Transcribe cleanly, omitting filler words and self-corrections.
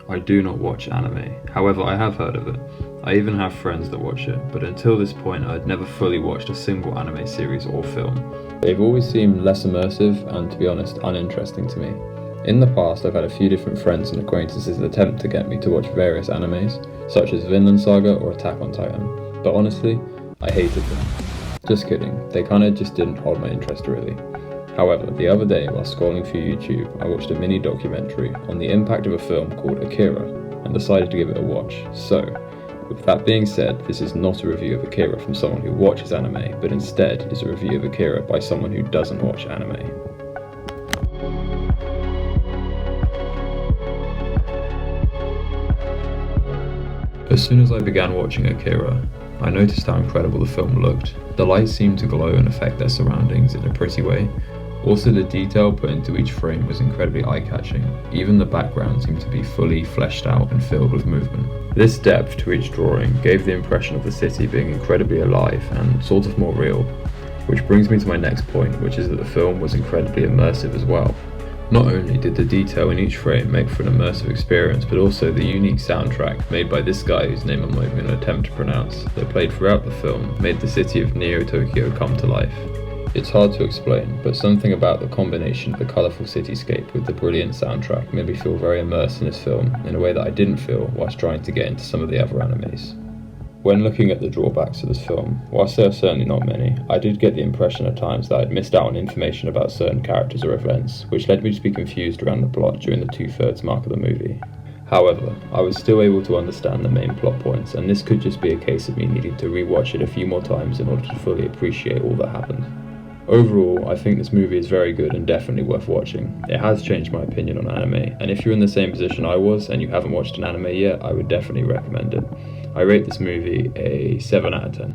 I do not watch anime, however I have heard of it. I even have friends that watch it, but until this point I had never fully watched a single anime series or film. They've always seemed less immersive and, to be honest, uninteresting to me. In the past I've had a few different friends and acquaintances attempt to get me to watch various animes, such as Vinland Saga or Attack on Titan, but honestly, I hated them. Just kidding, they kinda just didn't hold my interest really. However, the other day while scrolling through YouTube, I watched a mini documentary on the impact of a film called Akira and decided to give it a watch. So, with that being said, this is not a review of Akira from someone who watches anime, but instead is a review of Akira by someone who doesn't watch anime. As soon as I began watching Akira, I noticed how incredible the film looked. The lights seemed to glow and affect their surroundings in a pretty way. Also, the detail put into each frame was incredibly eye-catching. Even the background seemed to be fully fleshed out and filled with movement. This depth to each drawing gave the impression of the city being incredibly alive and sort of more real. Which brings me to my next point, which is that the film was incredibly immersive as well. Not only did the detail in each frame make for an immersive experience, but also the unique soundtrack made by this guy whose name I'm not even going to attempt to pronounce, that played throughout the film, made the city of Neo Tokyo come to life. It's hard to explain, but something about the combination of the colourful cityscape with the brilliant soundtrack made me feel very immersed in this film in a way that I didn't feel whilst trying to get into some of the other animes. When looking at the drawbacks of this film, whilst there are certainly not many, I did get the impression at times that I'd missed out on information about certain characters or events, which led me to be confused around the plot during the 2/3 mark of the movie. However, I was still able to understand the main plot points, and this could just be a case of me needing to rewatch it a few more times in order to fully appreciate all that happened. Overall, I think this movie is very good and definitely worth watching. It has changed my opinion on anime, and if you're in the same position I was and you haven't watched an anime yet, I would definitely recommend it. I rate this movie a 7 out of 10.